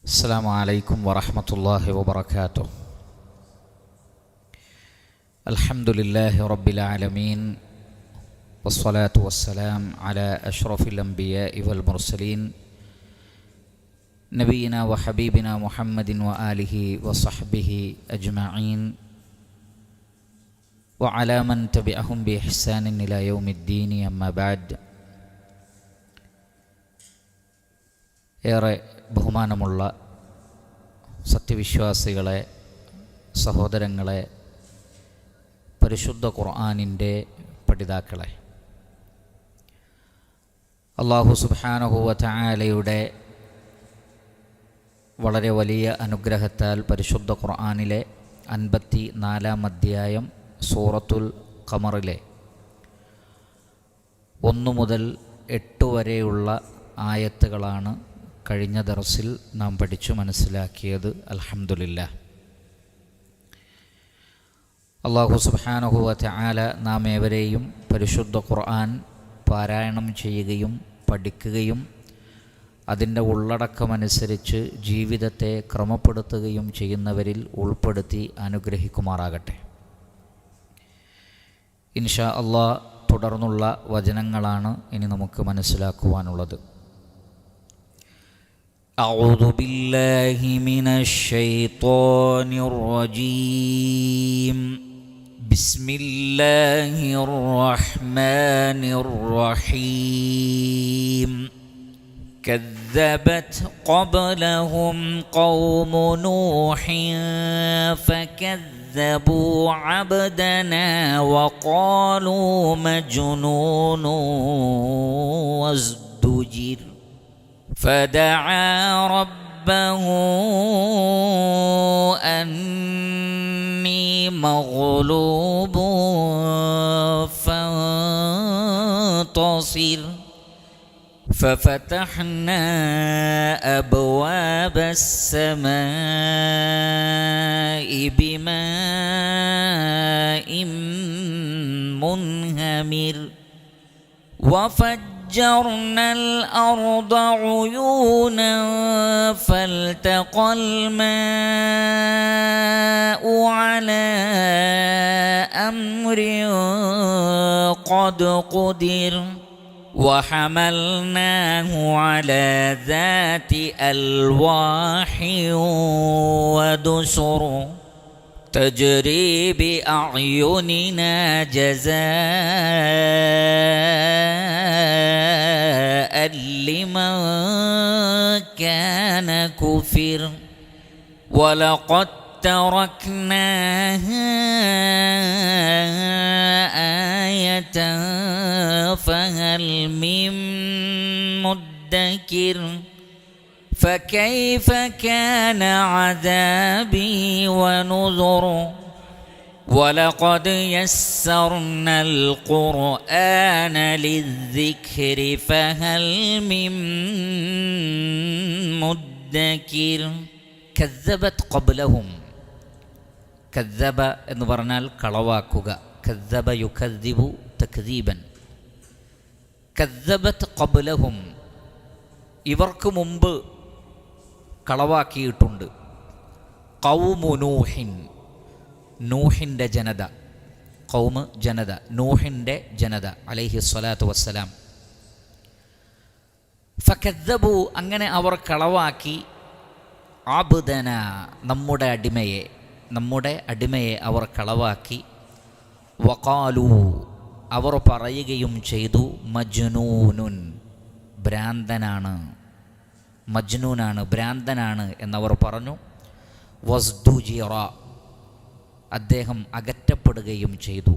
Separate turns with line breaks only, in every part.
السلام عليكم ورحمة الله وبركاته. الحمد لله رب العالمين، والصلاة والسلام على أشرف الأنبياء والمرسلين نبينا وحبيبنا محمد وآله وصحبه أجمعين وعلى من تبعهم بإحسان إلى يوم الدين. أما بعد. ഏറെ ബഹുമാനമുള്ള സത്യവിശ്വാസികളെ, സഹോദരങ്ങളെ, പരിശുദ്ധ ഖുർആനിൻ്റെ പഠിതാക്കളെ, അല്ലാഹു സുബ്ഹാനഹു വ തആലയുടെ വളരെ വലിയ അനുഗ്രഹത്താൽ പരിശുദ്ധ ഖുർആനിലെ 54-ാം അധ്യായം സൂറത്തുൽ ഖമറിലെ 1 മുതൽ 8 വരെയുള്ള ആയത്തുകളാണ് കഴിഞ്ഞ ദർസിൽ നാം പഠിച്ചു മനസ്സിലാക്കിയത്. അൽഹംദുലില്ലാഹ്. അല്ലാഹു സുബ്ഹാനഹു വ തആല നാം ഏവരെയും പരിശുദ്ധ ഖുർആൻ പാരായണം ചെയ്യുകയും പഠിക്കുകയും അതിൻ്റെ ഉള്ളടക്കമനുസരിച്ച് ജീവിതത്തെ ക്രമപ്പെടുത്തുകയും ചെയ്യുന്നവരിൽ ഉൾപ്പെടുത്തി അനുഗ്രഹിക്കുമാറാകട്ടെ. ഇൻഷാ അല്ലാഹ് തുടർന്നുള്ള വചനങ്ങളാണ് ഇനി നമുക്ക് മനസ്സിലാക്കുവാനുള്ളത്. أعوذ بالله من الشيطان الرجيم. بسم الله الرحمن الرحيم. كذبت قبلهم قوم نوح فكذبوا عبدنا وقالوا مجنون وازدجر فدعا ربه أني مغلوب فانتصر ففتحنا أبواب السماء بماء منهمر وفجرنا الأرض عيونا فالتقى الماء على أمر قد قدر وحملناه على ذات ألواح ودسر تجري بأعيننا جزاء لمن كان كفر ولقد تركناها آية فهل من مدكر فكيف كان عذابي ونذر ولقد يسرنا القرآن للذكر فهل من مدكر كذبت قبلهم. കദ്ദബ എന്ന് പറഞ്ഞാൽ കളവാക്കുക. കദ്ദബ യുകദ്ദിബു തക്ദീബൻ. കദ്ദബത് ഖബ്ലഹും, ഇവർക്ക് മുമ്പ് കളവാക്കിയിട്ടുണ്ട്. ഖൗമു നൂഹിൻ, നൂഹിൻ്റെ ജനത. ഖൗമ് ജനത, നൂഹിൻ്റെ ജനത അലൈഹി സ്വലാത്തു വസ്സലാം. ഫകദ്ദബു, അങ്ങനെ അവർ കളവാക്കി. അബ്ദന, നമ്മുടെ അടിമയെ അവർ കളവാക്കി. വഖാലു, അവർ പറയുകയും ചെയ്തു, മജ്നൂനുൻ, ഭ്രാന്തനാണ്, മജ്നൂനാണ്, ഭ്രാന്തനാണ് എന്നവർ പറഞ്ഞു. വസ്ദുജിറ, അദ്ദേഹം അകറ്റപ്പെടുകയും ചെയ്തു.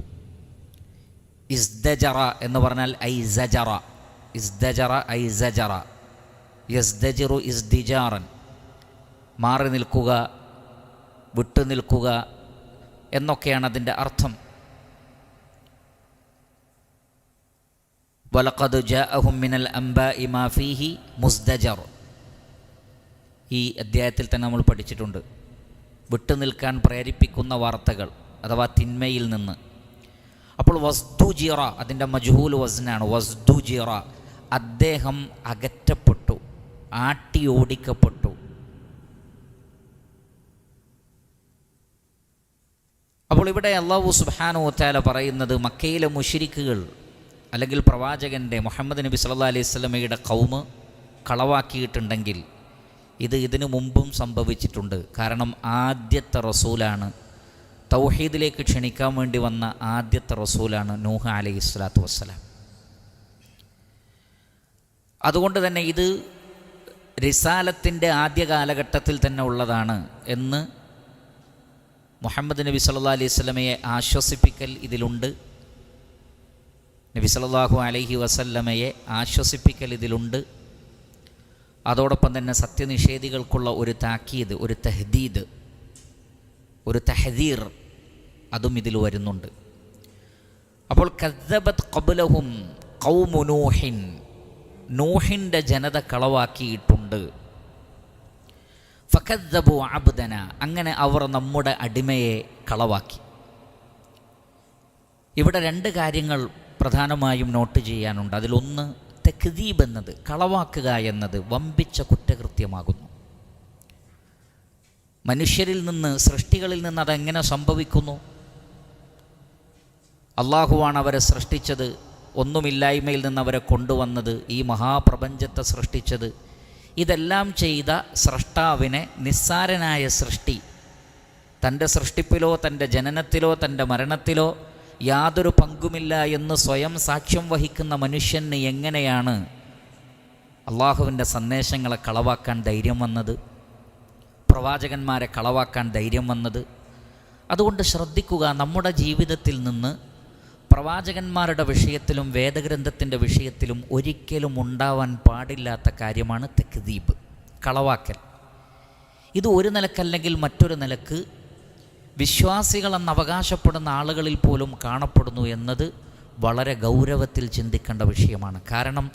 ഇസ്ദജറ എന്ന് പറഞ്ഞാൽ ഐ സജറ. ഇസ്ദജറ ഐ സജറ. യസ്ദജിറു ഇസ്ദിജാറൻ, മാറി നിൽക്കുക, വിട്ടുനിൽക്കുക എന്നൊക്കെയാണ് അതിൻ്റെ അർത്ഥം. വലഖദ് ജാഅഹും മിനൽ അംബാഇ മാ ഫീഹി മുസ്ദജർ. ഈ അധ്യായത്തിൽ തന്നെ നമ്മൾ പഠിച്ചിട്ടുണ്ട്. വിട്ടുനിൽക്കാൻ പ്രേരിപ്പിക്കുന്ന വാർത്തകൾ അഥവാ തിന്മയിൽ നിന്ന്. അപ്പോൾ വസ്ദുജിറ, അതിൻ്റെ മജ്ഹൂൽ വസ്നാണ്. വസ്ദുജിറ, അദ്ദേഹം അകറ്റപ്പെട്ടു, ആട്ടി ഓടിക്കപ്പെട്ടു. അപ്പോൾ ഇവിടെ അല്ലാഹു സുബ്ഹാനഹു വ തആല പറയുന്നത് മക്കയിലെ മുശ്രിക്കുകൾ അല്ലെങ്കിൽ പ്രവാചകൻ്റെ മുഹമ്മദ് നബി സല്ലല്ലാഹു അലൈഹി വസല്ലമയുടെ ഖൗമ് കളവാക്കിയിട്ടുണ്ടെങ്കിൽ ഇതിനു മുമ്പും സംഭവിച്ചിട്ടുണ്ട്. കാരണം ആദ്യത്തെ റസൂലാണ്, തൗഹീദിലേക്ക് ക്ഷണിക്കാൻ വേണ്ടി വന്ന ആദ്യത്തെ റസൂലാണ് നൂഹ് അലൈഹിസ്സലാത്തു വസ്സലാം. അതുകൊണ്ട് തന്നെ ഇത് റിസാലത്തിൻ്റെ ആദ്യ കാലഘട്ടത്തിൽ തന്നെ ഉള്ളതാണ് എന്ന് മുഹമ്മദ് നബി സല്ലല്ലാഹു അലൈഹി വസല്ലമയെ ആശ്വസിപ്പിക്കൽ ഇതിലുണ്ട്. നബി സല്ലല്ലാഹു അലൈഹി വസല്ലമയെ ആശ്വസിപ്പിക്കൽ ഇതിലുണ്ട്. അതോടൊപ്പം തന്നെ സത്യനിഷേധികൾക്കുള്ള ഒരു താക്കീത്, ഒരു തഹ്ദീദ്, ഒരു തഹദീർ അതും ഇതിൽ വരുന്നുണ്ട്. അപ്പോൾ കദ്ദബത് ഖബ്ലഹും ഖൗമു നൂഹിൻ, നൂഹിൻ്റെ ജനത കളവാക്കിയിട്ടുണ്ട്. ഫകദ്ദബു അബ്ദന, അങ്ങനെ അവർ നമ്മുടെ അടിമയെ കളവാക്കി. ഇവിടെ രണ്ട് കാര്യങ്ങൾ പ്രധാനമായും നോട്ട് ചെയ്യാനുണ്ട്. അതിലൊന്ന്, തക്ദീബ് എന്നത്, കളവാക്കുക എന്നത് വമ്പിച്ച കുറ്റകൃത്യമാകുന്നു. മനുഷ്യരിൽ നിന്ന്, സൃഷ്ടികളിൽ നിന്ന് അതെങ്ങനെ സംഭവിക്കുന്നു? അള്ളാഹുവാണ് അവരെ സൃഷ്ടിച്ചത്, ഒന്നുമില്ലായ്മയിൽ നിന്ന് അവരെ കൊണ്ടുവന്നത്, ഈ മഹാപ്രപഞ്ചത്തെ സൃഷ്ടിച്ചത്. ഇതെല്ലാം ചെയ്ത സ്രഷ്ടാവിനെ നിസ്സാരനായ സൃഷ്ടി തൻ്റെ സൃഷ്ടിപ്പിലോ തൻ്റെ ജനനത്തിലോ തൻ്റെ മരണത്തിലോ യാതൊരു പങ്കുമില്ല എന്ന് സ്വയം സാക്ഷ്യം വഹിക്കുന്ന മനുഷ്യന് എങ്ങനെയാണ് അള്ളാഹുവിൻ്റെ സന്ദേശങ്ങളെ കളവാക്കാൻ ധൈര്യം വന്നത്, പ്രവാചകന്മാരെ കളവാക്കാൻ ധൈര്യം വന്നത്? അതുകൊണ്ട് ശ്രദ്ധിക്കുക, നമ്മുടെ ജീവിതത്തിൽ നിന്ന് പ്രവാചകന്മാരുടെ വിഷയത്തിലും വേദഗ്രന്ഥത്തിൻ്റെ വിഷയത്തിലും ഒരിക്കലും ഉണ്ടാവാൻ പാടില്ലാത്ത കാര്യമാണ് തക്ദീബ്, കളവാക്കൽ. ഇത് ഒരു നിലക്കല്ലെങ്കിൽ മറ്റൊരു നിലക്ക് വിശ്വാസികളെന്ന് അവകാശപ്പെടുന്ന ആളുകളിൽ പോലും കാണപ്പെടുന്നു എന്നത് വളരെ ഗൗരവത്തിൽ ചിന്തിക്കേണ്ട വിഷയമാണ്. കാരണം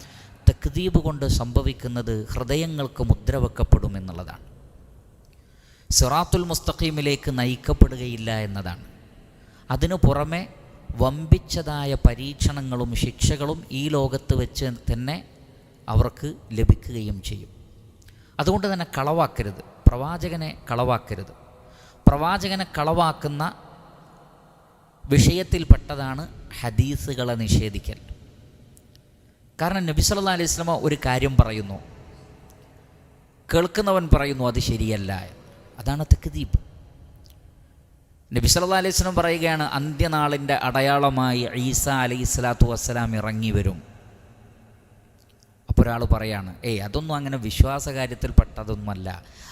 തക്ദീബ് കൊണ്ട് സംഭവിക്കുന്നത് ഹൃദയങ്ങൾക്ക് മുദ്രവെക്കപ്പെടുമെന്നുള്ളതാണ്, സിറാത്തുൽ മുസ്തഖീമിലേക്ക് നയിക്കപ്പെടുകയില്ല എന്നതാണ്. അതിനു പുറമെ വമ്പിച്ചതായ പരീക്ഷണങ്ങളും ശിക്ഷകളും ഈ ലോകത്ത് വെച്ച് തന്നെ അവർക്ക് ലഭിക്കുകയും ചെയ്യും. അതുകൊണ്ട് തന്നെ കളവാക്കരുത്, പ്രവാചകനെ കളവാക്കരുത്. പ്രവാചകനെ കളവാക്കുന്ന വിഷയത്തിൽപ്പെട്ടതാണ് ഹദീസുകളെ നിഷേധിക്കൽ. കാരണം നബി സല്ലല്ലാഹു അലൈഹി വസല്ലം ഒരു കാര്യം പറയുന്നു, കേൾക്കുന്നവൻ പറയുന്നു അത് ശരിയല്ല. അതാണ് തക്ദീബ്. നബി സല്ലല്ലാഹു അലൈഹി വസല്ലം പറയുകയാണ്, അന്ത്യനാളിൻ്റെ അടയാളമായി ഈസാ അലൈഹിസ്സലാത്തു വസ്സലാം ഇറങ്ങി വരും. അപ്പോൾ ഒരാൾ പറയാണ്, അതൊന്നും അങ്ങനെ വിശ്വാസകാര്യത്തിൽപ്പെട്ടതൊന്നുമല്ല.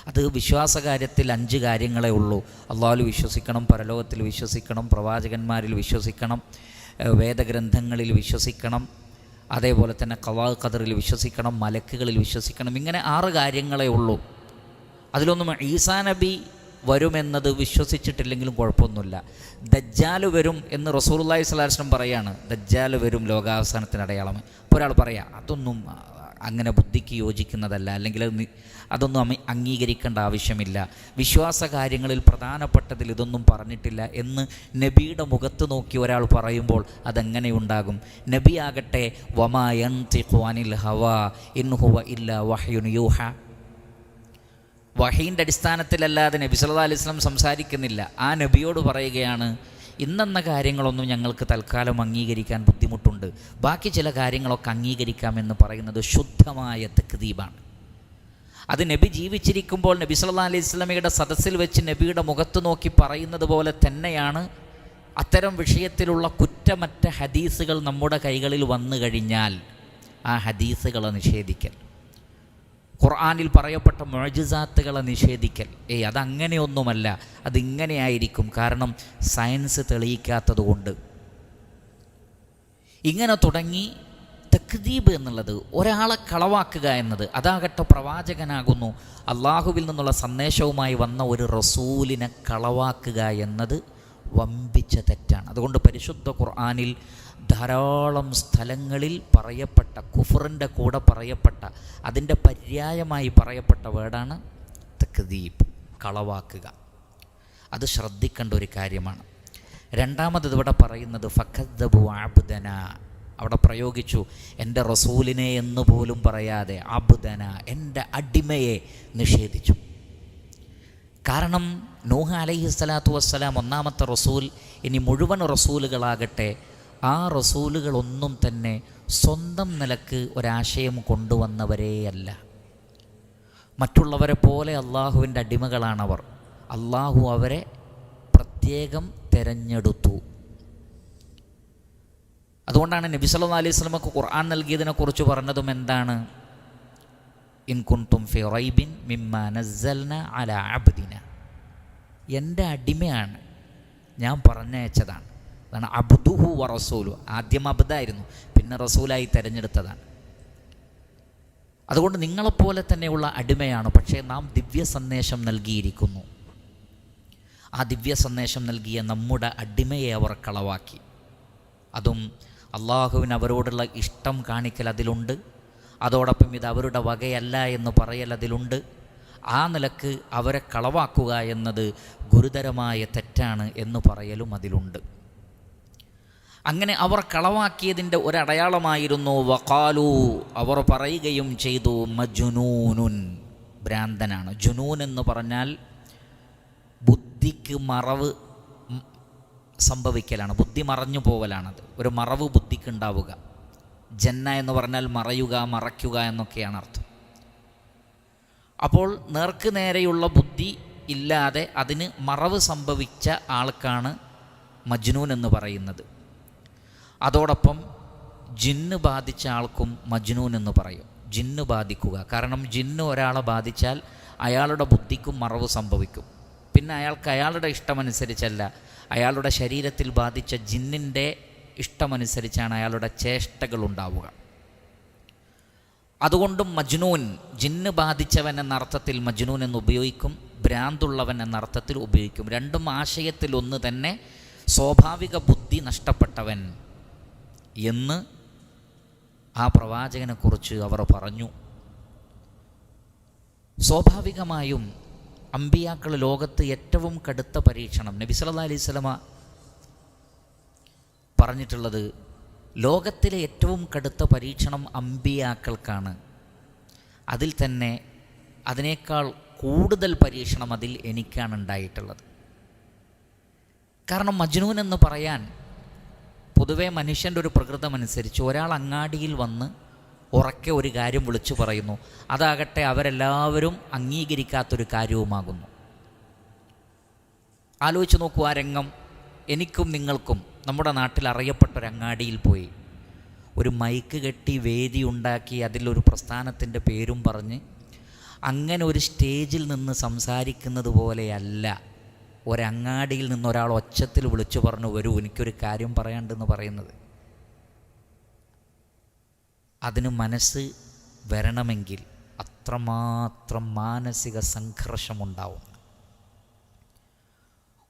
അത് വിശ്വാസകാര്യത്തിൽ 5 കാര്യങ്ങളേ ഉള്ളൂ. അള്ളാഹുവിൽ വിശ്വസിക്കണം, പരലോകത്തിൽ വിശ്വസിക്കണം, പ്രവാചകന്മാരിൽ വിശ്വസിക്കണം, വേദഗ്രന്ഥങ്ങളിൽ വിശ്വസിക്കണം, അതേപോലെ തന്നെ ഖളാ ഖദറിൽ വിശ്വസിക്കണം, മലക്കുകളിൽ വിശ്വസിക്കണം. ഇങ്ങനെ 6 കാര്യങ്ങളേ ഉള്ളൂ. അതിലൊന്നും ഈസാ നബി വരുമെന്നത് വിശ്വസിച്ചിട്ടില്ലെങ്കിലും കുഴപ്പമൊന്നുമില്ല. ദജ്ജാല് വരും എന്ന് റസൂലുള്ളാഹി സ്വല്ലല്ലാഹു അലൈഹി വസല്ലം പറയാണ്, ദജ്ജാല് വരും ലോകാവസാനത്തിന് അടയാളം. അപ്പോൾ ഒരാൾ പറയാം, അതൊന്നും അങ്ങനെ ബുദ്ധിക്ക് യോജിക്കുന്നതല്ല, അല്ലെങ്കിൽ അതൊന്നും അംഗീകരിക്കേണ്ട ആവശ്യമില്ല, വിശ്വാസ കാര്യങ്ങളിൽ പ്രധാനപ്പെട്ടതിൽ ഇതൊന്നും പറഞ്ഞിട്ടില്ല എന്ന് നബിയുടെ മുഖത്ത് നോക്കി ഒരാൾ പറയുമ്പോൾ അതെങ്ങനെയുണ്ടാകും? നബിയാകട്ടെ വമാ യൻതിഖു അനിൽ ഹവാ ഇൻ ഹുവ ഇല്ലാ വഹ്യുൻ യൂഹ, വഹീൻ്റെ അടിസ്ഥാനത്തിലല്ലാതെ നബി സല്ലല്ലാഹു അലൈഹി വസല്ലം സംസാരിക്കുന്നില്ല. ആ നബിയോട് പറയുകയാണ്, ഇന്നെന്ന കാര്യങ്ങളൊന്നും ഞങ്ങൾക്ക് തൽക്കാലം അംഗീകരിക്കാൻ ബുദ്ധിമുട്ടുണ്ട്, ബാക്കി ചില കാര്യങ്ങളൊക്കെ അംഗീകരിക്കാമെന്ന് പറയുന്നത് ശുദ്ധമായ തക്ദീബാണ്. അത് നബി ജീവിച്ചിരിക്കുമ്പോൾ നബി സല്ലല്ലാഹു അലൈഹി വസല്ലമയുടെ സദസ്സിൽ വെച്ച് നബിയുടെ മുഖത്ത് നോക്കി പറയുന്നത് പോലെ തന്നെയാണ് അത്തരം വിഷയത്തിലുള്ള കുറ്റമറ്റ ഹദീസുകൾ നമ്മുടെ കൈകളിൽ വന്നു കഴിഞ്ഞാൽ ആ ഹദീസുകളെ നിഷേധിക്കൽ, ഖുർആനിൽ പറയപ്പെട്ട മുഅ്ജിസാത്തുകളെ നിഷേധിക്കൽ. അതങ്ങനെയൊന്നുമല്ല, അതിങ്ങനെയായിരിക്കും, കാരണം സയൻസ് തെളിയിക്കാത്തതുകൊണ്ട്. ഇങ്ങനെ തുടങ്ങി തക്ദീബ് എന്നുള്ളത്, ഒരാളെ കളവാക്കുക എന്നത്, അതാകട്ടെ പ്രവാചകനാകുന്നു, അള്ളാഹുവിൽ നിന്നുള്ള സന്ദേശവുമായി വന്ന ഒരു റസൂലിനെ കളവാക്കുക എന്നത് വമ്പിച്ച തെറ്റാണ്. അതുകൊണ്ട് പരിശുദ്ധ ഖുർആനിൽ ധാരാളം സ്ഥലങ്ങളിൽ പറയപ്പെട്ട, കുഫറിൻ്റെ കൂടെ പറയപ്പെട്ട, അതിൻ്റെ പര്യായമായി പറയപ്പെട്ട വേർഡാണ് തക്ദീബ്, കളവാക്കുക. അത് ശ്രദ്ധിക്കേണ്ട ഒരു കാര്യമാണ്. രണ്ടാമത് ഇവിടെ പറയുന്നത് ഫകദ്ദബു അബ്ദന, അവിടെ പ്രയോഗിച്ചു എൻ്റെ റസൂലിനെ എന്ന് പോലും പറയാതെ അബ്ദന, എൻ്റെ അടിമയെ നിഷേധിച്ചു. കാരണം നൂഹ് അലൈഹിസ്സലാത്തു വസ്സലാം ഒന്നാമത്തെ റസൂൽ. ഇനി മുഴുവൻ റസൂലുകളാകട്ടെ, ആ റസൂലുകളൊന്നും തന്നെ സ്വന്തം നിലക്ക് ഒരാശയം കൊണ്ടുവന്നവരേയല്ല. മറ്റുള്ളവരെ പോലെ അള്ളാഹുവിൻ്റെ അടിമകളാണവർ. അള്ളാഹു അവരെ പ്രത്യേകം തിരഞ്ഞെടുത്തു. അതുകൊണ്ടാണ് നബി സല്ലല്ലാഹു അലൈഹി വസല്ലമക്ക് ഖുർആൻ നൽകിയതിനെക്കുറിച്ച് പറഞ്ഞതും എന്താണ്? ഇൻ കുൻതും ഫി റൈബിൻ മിമ്മാ നസ്സൽന അലാ അബ്ദിന. എൻ്റെ അടിമയാണ്, ഞാൻ പറഞ്ഞയച്ചതാണ്. അതാണ് അബ്ദുഹു വ റസൂലു. ആദ്യം അബ്ദായിരുന്നു, പിന്നെ റസൂലായി തിരഞ്ഞെടുത്തതാണ്. അതുകൊണ്ട് നിങ്ങളെപ്പോലെ തന്നെയുള്ള അടിമയാണ്. പക്ഷേ നാം ദിവ്യ സന്ദേശം നൽകിയിരിക്കുന്നു. ആ ദിവ്യ സന്ദേശം നൽകിയ നമ്മുടെ അടിമയെ അവർ കളവാക്കി. അതും അള്ളാഹുവിന് അവരോടുള്ള ഇഷ്ടം കാണിക്കൽ അതിലുണ്ട്. അതോടൊപ്പം ഇത് അവരുടെ വകയല്ല എന്ന് പറയൽ അതിലുണ്ട്. ആ നിലക്ക് അവരെ കളവാക്കുക എന്നത് ഗുരുതരമായ തെറ്റാണ് എന്ന് പറയലും അതിലുണ്ട്. അങ്ങനെ അവർ കളവാക്കിയതിൻ്റെ ഒരടയാളമായിരുന്നു വഖാലു, അവർ പറയുകയും ചെയ്തു, മജ്നൂനുൻ, ഭ്രാന്തനാണ്. ജുനൂൻ എന്ന് പറഞ്ഞാൽ ബുദ്ധിക്ക് മറവ് സംഭവിക്കലാണ്, ബുദ്ധി മറഞ്ഞു പോവലാണത്. ഒരു മറവ് ബുദ്ധിക്ക് ഉണ്ടാവുക. ജന്ന എന്ന് പറഞ്ഞാൽ മറയുക, മറയ്ക്കുക എന്നൊക്കെയാണ് അർത്ഥം. അപ്പോൾ നേർക്ക് നേരെയുള്ള ബുദ്ധി ഇല്ലാതെ അതിന് മറവ് സംഭവിച്ച ആൾക്കാണ് മജ്നൂൻ എന്ന് പറയുന്നത്. അതോടൊപ്പം ജിന്ന് ബാധിച്ച ആൾക്കും മജ്നൂൻ എന്ന് പറയും. ജിന്ന് ബാധിക്കുക, കാരണം ജിന്ന് ഒരാളെ ബാധിച്ചാൽ അയാളുടെ ബുദ്ധിക്കും മറവ് സംഭവിക്കും. പിന്നെ അയാൾക്ക് അയാളുടെ ഇഷ്ടമനുസരിച്ചല്ല, അയാളുടെ ശരീരത്തിൽ ബാധിച്ച ജിന്നിൻ്റെ ഇഷ്ടമനുസരിച്ചാണ് അയാളുടെ ചേഷ്ടകൾ ഉണ്ടാവുക. അതുകൊണ്ടും മജ്നൂൻ, ജിന്ന് ബാധിച്ചവൻ എന്ന അർത്ഥത്തിൽ മജ്നൂൻ എന്ന് ഉപയോഗിക്കും, ഭ്രാന്തുള്ളവൻ എന്ന അർത്ഥത്തിൽ ഉപയോഗിക്കും. രണ്ടും ആശയത്തിൽ ഒന്ന് തന്നെ. സ്വാഭാവിക ബുദ്ധി നഷ്ടപ്പെട്ടവൻ എന്ന് ആ പ്രവാചകനെക്കുറിച്ച് അവർ പറഞ്ഞു. സ്വാഭാവികമായും അമ്പിയാക്കൾ ലോകത്ത് ഏറ്റവും കടുത്ത പരീക്ഷണം, നബി സല്ലല്ലാഹു അലൈഹി വസല്ലമ പറഞ്ഞിട്ടുള്ളത്, ലോകത്തിലെ ഏറ്റവും കടുത്ത പരീക്ഷണം അമ്പിയാക്കൾക്കാണ്. അതിൽ തന്നെ അതിനേക്കാൾ കൂടുതൽ പരീക്ഷണം അതിൽ എനിക്കാണ് ഉണ്ടായിട്ടുള്ളത്. കാരണം മജ്നൂൻ എന്ന് പറയാൻ പൊതുവെ മനുഷ്യൻ്റെ ഒരു പ്രകൃതമനുസരിച്ച് ഒരാൾ അങ്ങാടിയിൽ വന്ന് ഉറക്കെ ഒരു കാര്യം വിളിച്ചു പറയുന്നു, അതാകട്ടെ അവരെല്ലാവരും അംഗീകരിക്കാത്തൊരു കാര്യവുമാകുന്നു. ആലോചിച്ച് നോക്കൂ ആ രംഗം. എനിക്കും നിങ്ങൾക്കും നമ്മുടെ നാട്ടിൽ അറിയപ്പെട്ടൊരങ്ങാടിയിൽ പോയി ഒരു മൈക്ക് കെട്ടി വേദി ഉണ്ടാക്കി അതിലൊരു പ്രസ്ഥാനത്തിൻ്റെ പേരും പറഞ്ഞ് അങ്ങനെ ഒരു സ്റ്റേജിൽ നിന്ന് സംസാരിക്കുന്നത് പോലെയല്ല ഒരങ്ങാടിയിൽ നിന്ന് ഒരാൾ ഒച്ചത്തിൽ വിളിച്ചു പറഞ്ഞു, വരൂ എനിക്കൊരു കാര്യം പറയാണ്ടെന്ന് പറയുന്നത്. അതിന് മനസ്സ് വരണമെങ്കിൽ അത്രമാത്രം മാനസിക സംഘർഷമുണ്ടാവും.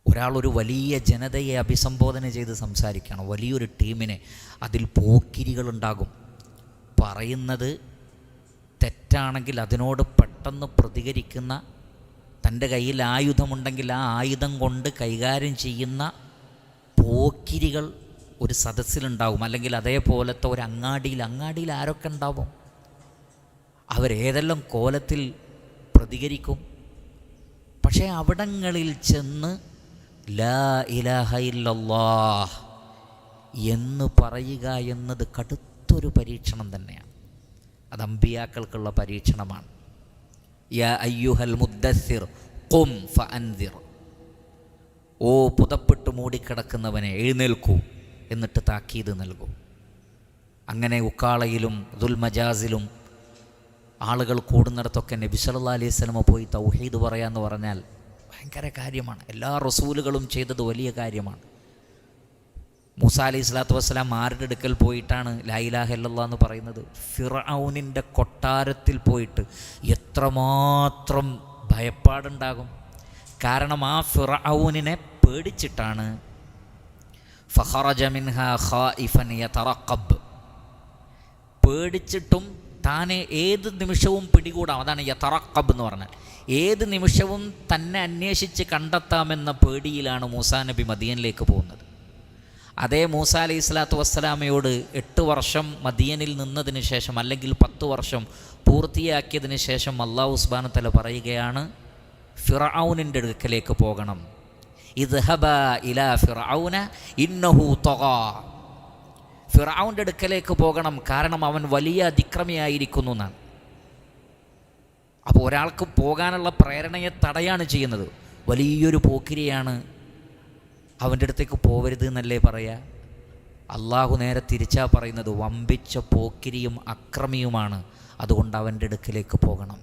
ഒരാൾ ഒരു വലിയ ജനതയെ അഭിസംബോധന ചെയ്ത് സംസാരിക്കണം, വലിയൊരു ടീമിനെ. അതിൽ പോക്കിരികളുണ്ടാകും. പറയുന്നത് തെറ്റാണെങ്കിൽ അതിനോട് പെട്ടെന്ന് പ്രതികരിക്കുന്ന, തൻ്റെ കയ്യിൽ ആയുധമുണ്ടെങ്കിൽ ആ ആയുധം കൊണ്ട് കൈകാര്യം ചെയ്യുന്ന പോക്കിരികൾ ഒരു സദസ്സിലുണ്ടാവും. അല്ലെങ്കിൽ അതേപോലത്തെ ഒരു അങ്ങാടിയിൽ ആരൊക്കെ ഉണ്ടാവും? അവരേതെല്ലാം കോലത്തിൽ പ്രതികരിക്കും. പക്ഷേ അവിടങ്ങളിൽ ചെന്ന് ലാ ഇലാഹ ഇല്ലല്ലാഹ് എന്ന് പറയുക എന്നത് കടുത്തൊരു പരീക്ഷണം തന്നെയാണ്. അത് അമ്പിയാക്കൾക്കുള്ള പരീക്ഷണമാണ്. യാ അയ്യുഹൽ മുദ്ദസ്സിർ ഖും ഫഅൻദിർ, ഓ പുതപ്പിട്ട് മൂടിക്കിടക്കുന്നവനെ എഴുന്നേൽക്കൂ എന്നിട്ട് താക്കീത് നൽകും. അങ്ങനെ ഉക്കാളയിലും ദുൽമജാസിലും ആളുകൾ കൂടുന്നിടത്തൊക്കെ നബി സല്ലല്ലാഹു അലൈഹി വസല്ലം പോയി തൗഹീദ് പറയാമെന്ന് പറഞ്ഞാൽ ഭയങ്കര കാര്യമാണ്. എല്ലാ റസൂലുകളും ചെയ്തത് വലിയ കാര്യമാണ്. മൂസാ അലൈഹി സ്വലാത്തു വസ്സലാം ആരുടെ അടുക്കൽ പോയിട്ടാണ് ലാ ഇലാഹ ഇല്ലല്ലാഹ് എന്ന് പറയുന്നത്? ഫിർഔനിൻ്റെ കൊട്ടാരത്തിൽ പോയിട്ട്. എത്രമാത്രം ഭയപ്പാടുണ്ടാകും! കാരണം ആ ഫിർഔനിനെ പേടിച്ചിട്ടാണ് ഫഖറജ മിൻഹാ ഖായിഫൻ യതറഖബ്, പേടിച്ചിട്ടും താനെ ഏത് നിമിഷവും പിടികൂടാം. അതാണ് യതറഖബ് എന്ന് പറഞ്ഞാൽ. ഏത് നിമിഷവും തന്നെ അന്വേഷിച്ച് കണ്ടെത്താമെന്ന പേടിയിലാണ് മൂസാ നബി മദിയനിലേക്ക് പോകുന്നത്. അതേ മൂസാ അലൈഹി സ്വലാത്തു വസ്സലാമയോട് 8 വർഷം മദിയനിൽ നിന്നതിന് ശേഷം, അല്ലെങ്കിൽ 10 വർഷം പൂർത്തിയാക്കിയതിന് ശേഷം അല്ലാഹു സുബ്ഹാനഹു വ തആല പറയുകയാണ്, ഫിർഔനിൻ്റെ അടുക്കലേക്ക് പോകണം. ഇദ്ഹബാ ഇലാ ഫിർഔന ഇന്നഹു തഗാ. ഫിർഔൻ്റെ അടുക്കലേക്ക് പോകണം, കാരണം അവൻ വലിയ അതിക്രമിയായിരിക്കുന്നു എന്നാണ്. അപ്പോൾ ഒരാൾക്ക് പോകാനുള്ള പ്രേരണയെ തടയാണ് ചെയ്യുന്നത്. വലിയൊരു പോക്കിരിയാണ്, അവൻ്റെ അടുത്തേക്ക് പോവരുത് എന്നല്ലേ പറയുക. അള്ളാഹു നേരെ തിരിച്ചാ പറയുന്നത്, വമ്പിച്ച പോക്കിരിയും അക്രമിയുമാണ്, അതുകൊണ്ട് അവൻ്റെ അടുക്കലേക്ക് പോകണം.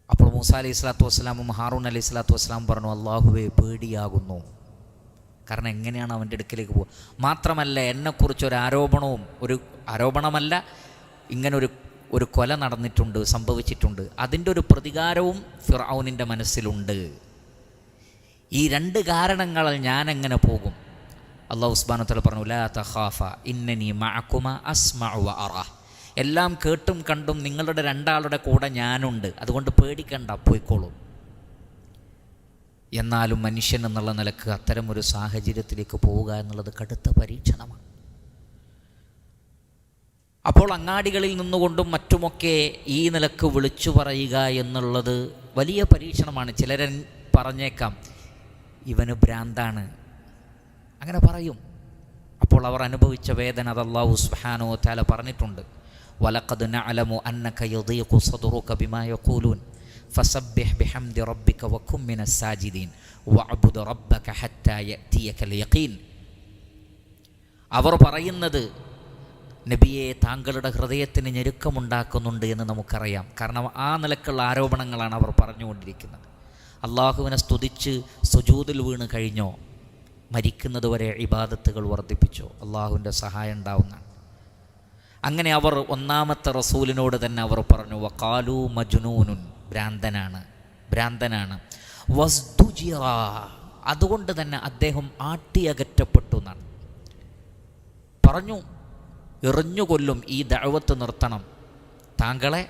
അപ്പോൾ മൂസ അലൈഹി സ്വലാത്തു വസ്സലാമും ഹാറൂൻ അലൈഹി സ്വലാത്തു വസ്സലാം പറഞ്ഞു, അള്ളാഹുവേ പേടിയാകുന്നു. കാരണം എങ്ങനെയാണ് അവൻ്റെ അടുക്കലേക്ക് പോകുക? മാത്രമല്ല, എന്നെക്കുറിച്ചൊരു ആരോപണമല്ല, ഇങ്ങനെ ഒരു കൊല നടന്നിട്ടുണ്ട്, സംഭവിച്ചിട്ടുണ്ട്. അതിൻ്റെ ഒരു പ്രതികാരവും ഫിർഔനിൻ്റെ മനസ്സിലുണ്ട്. ഈ രണ്ട് കാരണങ്ങളാൽ ഞാൻ എങ്ങനെ പോകും? അല്ലാഹു സുബ്ഹാനഹു വ തആല പറഞ്ഞു, ലാ തഖാഫ ഇന്നനി മഅകുമ അസ്മഉ വ അറാ. എല്ലാം കേട്ടും കണ്ടും നിങ്ങളുടെ രണ്ടാളുടെ കൂടെ ഞാനുണ്ട്, അതുകൊണ്ട് പേടിക്കണ്ട, പോയിക്കോളൂ. എന്നാലും മനുഷ്യൻ എന്നുള്ള നിലക്ക് അത്തരം ഒരു സാഹചര്യത്തിലേക്ക് പോവുക എന്നുള്ളത് കടുത്ത പരീക്ഷണമാണ്. അപ്പോൾ അങ്ങാടികളിൽ നിന്നുകൊണ്ടും മറ്റുമൊക്കെ ഈ നിലക്ക് വിളിച്ചു പറയുക എന്നുള്ളത് വലിയ പരീക്ഷണമാണ്. ചിലരെ പറഞ്ഞേക്കാം, ഇവന് ഭ്രാന്താണ്, അങ്ങനെ പറയും. അപ്പോൾ അവർ അനുഭവിച്ച വേദന അത് അല്ലാഹു സുബ്ഹാനഹു വ തആല പറഞ്ഞിട്ടുണ്ട്. വലഖദ് നഅലമു അന്നക യദീഖു സദ്റുക ബിമാ യഖൂലൂൻ ഫസബ്ബിഹ് ബിഹംദി റബ്ബിക വകും മിനസ് സാജിദീൻ വഅബ്ദു റബ്ബക ഹത്താ യഅതിയകൽ യഖീൻ. അവർ പറയുന്നത്, നബിയെ, താങ്കളുടെ ഹൃദയത്തിന് ഞെരുക്കമുണ്ടാക്കുന്നുണ്ട് എന്ന് നമുക്കറിയാം. കാരണം ആ നിലക്കുള്ള ആരോപണങ്ങളാണ് അവർ പറഞ്ഞുകൊണ്ടിരിക്കുന്നത്. അള്ളാഹുവിനെ സ്തുതിച്ച് സുജൂദിൽ വീണ് കഴിഞ്ഞോ? മരിക്കുന്നത് വരെ ഇബാദത്തുകൾ വർദ്ധിപ്പിച്ചോ? അള്ളാഹുവിൻ്റെ സഹായം ഉണ്ടാവുന്നതാണ്. അങ്ങനെ അവർ ഒന്നാമത്തെ റസൂലിനോട് തന്നെ അവർ പറഞ്ഞു, വഖാലു മജ്നൂനുൻ, ഭ്രാന്തനാണ്. വസ്തുജിറ, അതുകൊണ്ട് തന്നെ അദ്ദേഹം ആട്ടിയകറ്റപ്പെട്ടു എന്നാണ് പറഞ്ഞു. എറിഞ്ഞുകൊല്ലും, ഈ ദഅവത്ത് നിർത്തണം, താങ്കളെ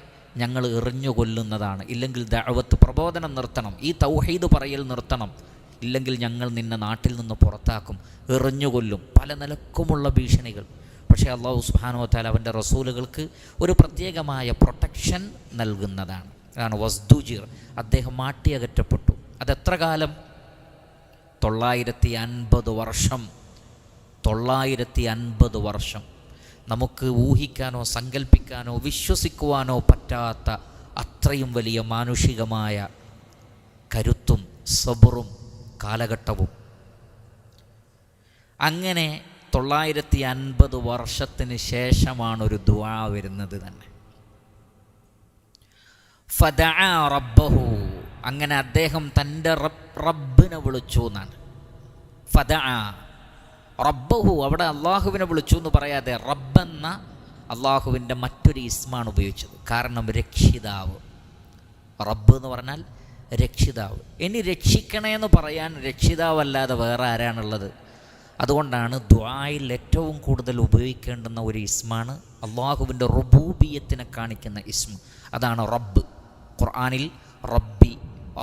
ഞങ്ങൾ എറിഞ്ഞുകൊല്ലുന്നതാണ്, ഇല്ലെങ്കിൽ ദഅവത്ത് പ്രബോധനം നിർത്തണം, ഈ തൗഹീദ് പറയൽ നിർത്തണം, ഇല്ലെങ്കിൽ ഞങ്ങൾ നിന്നെ നാട്ടിൽ നിന്ന് പുറത്താക്കും, എറിഞ്ഞുകൊല്ലും. പല നിലക്കുമുള്ള ഭീഷണികൾ. പക്ഷേ അല്ലാഹു സുബ്ഹാനഹു വ തആല അവൻ്റെ റസൂലുകൾക്ക് ഒരു പ്രത്യേകമായ പ്രൊട്ടക്ഷൻ നൽകുന്നതാണ്. അതാണ് വസ്തുജിർ, അദ്ദേഹം മാട്ടിയകറ്റപ്പെട്ടു. അതെത്ര കാലം? 950 വർഷം. 950 വർഷം. നമുക്ക് ഊഹിക്കാനോ സങ്കല്പിക്കാനോ വിശ്വസിക്കുവാനോ പറ്റാത്ത അത്രയും വലിയ മാനുഷികമായ കരുത്തും സബറും കാലഘട്ടവും. അങ്ങനെ 950 വർഷത്തിന് ശേഷമാണ് ഒരു ദുആ വരുന്നത് തന്നെ. ഫദഅ റബ്ബഹു, അങ്ങനെ അദ്ദേഹം തൻ്റെ റബ്ബിനെ വിളിച്ചു എന്നാണ്. ഫദഅ റബ്ബഹു, അവിടെ അള്ളാഹുവിനെ വിളിച്ചു എന്ന് പറയാതെ റബ്ബെന്ന അള്ളാഹുവിൻ്റെ മറ്റൊരു ഇസ്മാണ് ഉപയോഗിച്ചത്. കാരണം രക്ഷിതാവ്. റബ്ബ് എന്ന് പറഞ്ഞാൽ രക്ഷിതാവ്. ഇനി രക്ഷിക്കണേന്ന് പറയാൻ രക്ഷിതാവല്ലാതെ വേറെ ആരാണുള്ളത്? അതുകൊണ്ടാണ് ദുആയിൽ ഏറ്റവും കൂടുതൽ ഉപയോഗിക്കേണ്ടുന്ന ഒരു ഇസ്മാണ് അള്ളാഹുവിൻ്റെ റുബൂബിയത്തിനെ കാണിക്കുന്ന ഇസ്മ. അതാണ് റബ്ബ്. ഖുർആനിൽ റബ്ബി,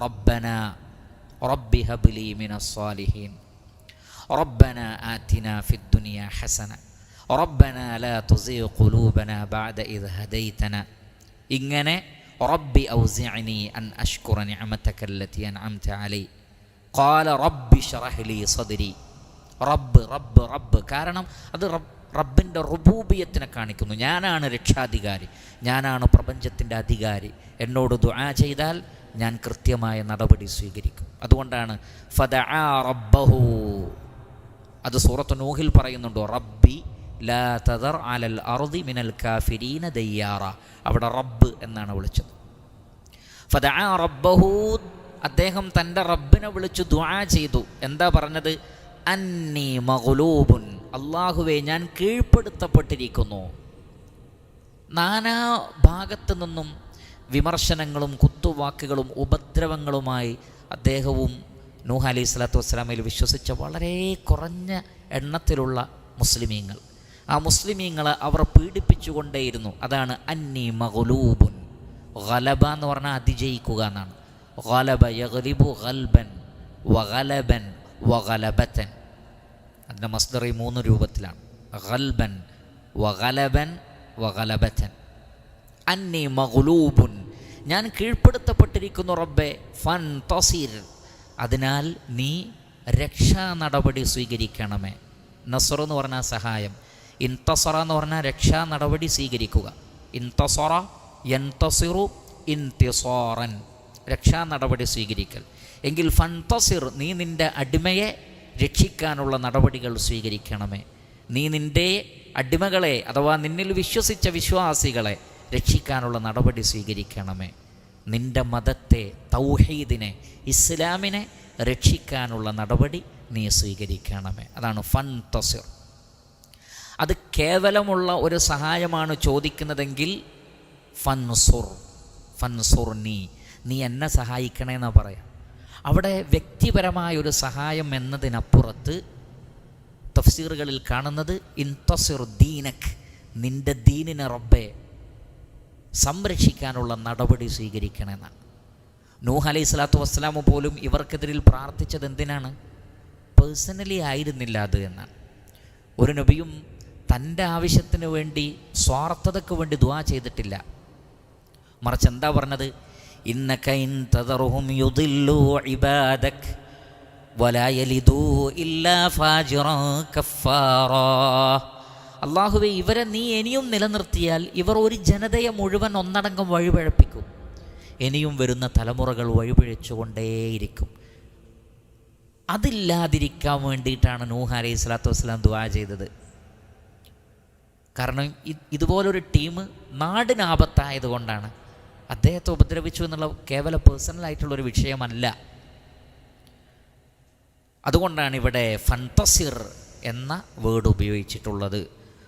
റബ്ബന, റബ്ബി ഹബ്ലി മിനസ് സാലിഹീൻ, റബ്ബന ആതിനാ ഫിദ്ദുനിയ ഹസന, റബ്ബന ലാ തുസിഗ് ഖുലൂബന ബഅദ ഇദ് ഹദൈതന. ഇങ്ങനെ റബ്ബി ഔസിഅനി അൻ അഷ്കുറ നിഅമതക അല്ലതി അൻഅംത അലൈ, ഖാല റബ്ബി ശറഹ് ലി സദ്രി. റബ്ബ് റബ്ബ് റബ്ബ്, കാരണം അത് റബ്ബിൻ്റെ റുബൂബിയത്തിനെ കാണിക്കുന്നു. ഞാനാണ് രക്ഷാധികാരി, ഞാനാണ് പ്രപഞ്ചത്തിൻ്റെ അധികാരി. എന്നോട് ദുആ ചെയ്താൽ ഞാൻ കൃത്യമായ നടപടി സ്വീകരിക്കും. അതുകൊണ്ടാണ് ഫദഅ റബ്ബഹു. അത് സൂറത്ത് നൂഹിൽ പറയുന്നുണ്ടോ, റബ്ബി ലാ തദർ അലൽ അർദി മിനൽ കാഫിരീന ദയ്യാറ. അവിടെ റബ്ബ് എന്നാണ് വിളിച്ചത്. ഫദഅ റബ്ബഹു, അദ്ദേഹം തൻ്റെ റബ്ബിനെ വിളിച്ചു ദുആ ചെയ്തു. എന്താ പറഞ്ഞത്? അന്നി മഗ്ലൂബുൻ, അല്ലാഹുവേ ഞാൻ കീഴ്പ്പെടുത്തപ്പെട്ടിരിക്കുന്നു. നാനാ ഭാഗത്തു നിന്നും വിമർശനങ്ങളും കുത്തുവാക്കുകളും ഉപദ്രവങ്ങളുമായി അദ്ദേഹവും നൂഹ് അലൈഹി സ്വലാത്തു വസ്സലാമയിൽ വിശ്വസിച്ച വളരെ കുറഞ്ഞ എണ്ണത്തിലുള്ള മുസ്ലിമീങ്ങൾ, ആ മുസ്ലിമീങ്ങളെ അവർ പീഡിപ്പിച്ചുകൊണ്ടേയിരുന്നു. അതാണ് അന്നി മഗ്ലൂബുൻ. ഗലബ എന്ന് പറഞ്ഞാൽ അതിജയിക്കുക എന്നാണ്. ഗലബ യഗ്ലിബു ഗൽബൻ വഗലബൻ വഗലബതൻ. അതിൻ്റെ മസ്ദർ 3 രൂപത്തിലാണ്: ഗൽബൻ വഗലബൻ വഗലബതൻ. അന്നി മഗ്ലൂബുൻ, ഞാൻ കീഴ്പ്പെടുത്തപ്പെട്ടിരിക്കുന്നു റബ്ബേ, ഫൻതസിർ, അതിനാൽ നീ രക്ഷാ നടപടി സ്വീകരിക്കണമേ. നസ്ർ എന്ന് പറഞ്ഞാൽ സഹായം, ഇൻതസറ എന്ന് പറഞ്ഞാൽ രക്ഷാ നടപടി സ്വീകരിക്കുക. ഇൻതസറ യൻതസിറു ഇൻതിസാറൻ, രക്ഷാ നടപടി സ്വീകരിക്കൽ. എങ്കിൽ ഫൻതസിർ, നീ നിൻ്റെ അടിമയെ രക്ഷിക്കാനുള്ള നടപടികൾ സ്വീകരിക്കണമേ. നീ നിൻ്റെ അടിമകളെ അഥവാ നിന്നിൽ വിശ്വസിച്ച വിശ്വാസികളെ രക്ഷിക്കാനുള്ള നടപടി സ്വീകരിക്കണമേ. നിൻ്റെ മതത്തെ, തൗഹീദിനെ, ഇസ്ലാമിനെ രക്ഷിക്കാനുള്ള നടപടി നീ സ്വീകരിക്കണമേ. അതാണ് ഫൻതസിർ. അത് കേവലമുള്ള ഒരു സഹായമാണ് ചോദിക്കുന്നതെങ്കിൽ ഫൻസുർ, ഫൻസുർ നീ എന്നെ സഹായിക്കണമെന്നാണ് പറയാം. അവിടെ വ്യക്തിപരമായ ഒരു സഹായം എന്നതിനപ്പുറത്ത് തഫ്സീറുകളിൽ കാണുന്നത് ഇൻതസിർ ദീനക്, നിൻ്റെ ദീനിനെ റബ്ബേ സംരക്ഷിക്കാനുള്ള നടപടി സ്വീകരിക്കണമെന്നാണ്. നൂഹ് അലൈഹി സ്വലാത്തു വസ്സലാം പോലും ഇവർക്കെതിരിൽ പ്രാർത്ഥിച്ചത് എന്തിനാണ്? പേഴ്സണലി ആയിരുന്നില്ല അത് എന്നാണ്. ഒരു നബിയും തൻ്റെ ആവശ്യത്തിന് വേണ്ടി, സ്വാർത്ഥതയ്ക്ക് വേണ്ടി ദുആ ചെയ്തിട്ടില്ല. മറിച്ച് എന്താ പറഞ്ഞത്? ഇന്നക ഇൻ തദറുഹും യുദില്ലു ഇബാദക് വലാ യലിദു ഇല്ലാ ഫാജിറൻ കഫാറാ. അല്ലാഹുവേ, ഇവരെ നീ ഇനിയും നിലനിർത്തിയാൽ ഇവർ ഒരു ജനതയെ മുഴുവൻ ഒന്നടങ്കം വഴിപഴപ്പിക്കും. ഇനിയും വരുന്ന തലമുറകൾ വഴിപിഴച്ചുകൊണ്ടേയിരിക്കും. അതില്ലാതിരിക്കാൻ വേണ്ടിയിട്ടാണ് നൂഹ് അലൈഹി സ്വലാത്തു വസ്സലാം ദുആ ചെയ്തത്. കാരണം ഇതുപോലൊരു ടീം നാടിനാപത്തായത് കൊണ്ടാണ്. അദ്ദേഹത്തെ ഉപദ്രവിച്ചു എന്നുള്ള കേവല പേഴ്സണലായിട്ടുള്ളൊരു വിഷയമല്ല. അതുകൊണ്ടാണ് ഇവിടെ ഫൻതസിർ എന്ന വേർഡ് ഉപയോഗിച്ചിട്ടുള്ളത്.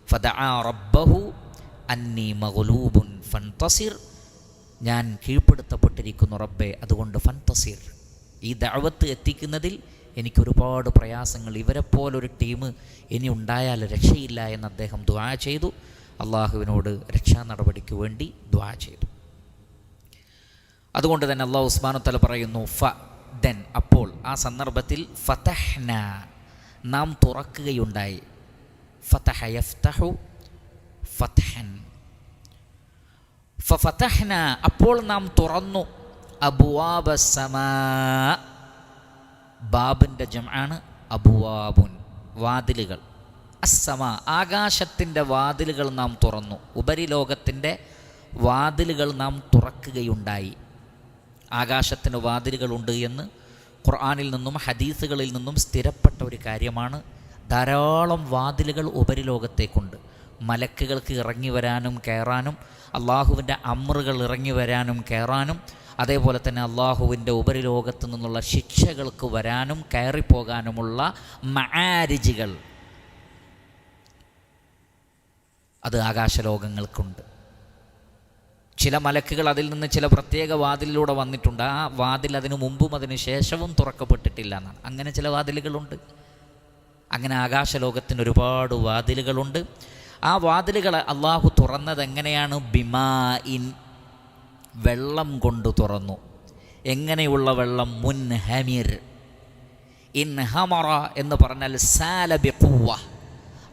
ഫദഅ റബ്ബഹു അന്നി മഗ്ലൂബുൻ ഫൻതസിർ, ഞാൻ കീഴ്പ്പെടുത്തപ്പെട്ടിരിക്കുന്നു റബ്ബേ, അതുകൊണ്ട് ഫൻതസിർ. ഈ ദഅവത്ത് എത്തിക്കുന്നതിൽ എനിക്കൊരുപാട് പ്രയാസങ്ങൾ, ഇവരെപ്പോലൊരു ടീം ഇനി ഉണ്ടായാൽ രക്ഷയില്ല എന്ന് അദ്ദേഹം ദുആ ചെയ്തു. അള്ളാഹുവിനോട് രക്ഷാ നടപടിക്ക് വേണ്ടി ദുആ ചെയ്തു. അതുകൊണ്ട് തന്നെ അല്ലാഹു സുബ്ഹാനഹു വ തആല പറയുന്നു ദെൻ, അപ്പോൾ ആ സന്ദർഭത്തിൽ ഫതഹ്ന, നാം തുറക്കുകയുണ്ടായി. ഫതഹ യഫ്തഹു ഫത്ഹൻ, ഫഫതഹ്ന, അപ്പോൾ നാം തുറന്നു. അബ്വാബ സമാ, ബാബിൻ്റെ ജംആണ് അബ്വാബുൻ, വാതിലുകൾ. അസ്സമാ, ആകാശത്തിൻ്റെ വാതിലുകൾ നാം തുറന്നു. ഉപരിലോകത്തിൻ്റെ വാതിലുകൾ നാം തുറക്കുകയുണ്ടായി. ആകാശത്തിന് വാതിലുകളുണ്ട് എന്ന് ഖുർആനിൽ നിന്നും ഹദീസുകളിൽ നിന്നും സ്ഥിരപ്പെട്ട ഒരു കാര്യമാണ്. ധാരാളം വാതിലുകൾ ഉപരിലോകത്തേക്കുണ്ട്. മലക്കുകൾക്ക് ഇറങ്ങി വരാനും കയറാനും, അള്ളാഹുവിൻ്റെ അമ്രുകൾ ഇറങ്ങി വരാനും കയറാനും, അതേപോലെ തന്നെ അള്ളാഹുവിൻ്റെ ഉപരിലോകത്തു നിന്നുള്ള ശിക്ഷകൾക്ക് വരാനും കയറിപ്പോകാനുമുള്ള മആരിജുകൾ അത് ആകാശലോകങ്ങൾക്കുണ്ട്. ചില മലക്കുകൾ അതിൽ നിന്ന് ചില പ്രത്യേക വാതിലിലൂടെ വന്നിട്ടുണ്ട്. ആ വാതിൽ അതിനു മുമ്പും അതിനു ശേഷവും തുറക്കപ്പെട്ടിട്ടില്ല എന്നാണ്. അങ്ങനെ ചില വാതിലുകളുണ്ട്. അങ്ങനെ ആകാശലോകത്തിന് ഒരുപാട് വാതിലുകളുണ്ട്. ആ വാതിലുകൾ അള്ളാഹു തുറന്നത് എങ്ങനെയാണ്? ബിമാ ഇൻ, വെള്ളം കൊണ്ട് തുറന്നു. എങ്ങനെയുള്ള വെള്ളം? മുൻഹമിർ. ഇൻഹമറ എന്ന് പറഞ്ഞാൽ സാല ബിഖുവ,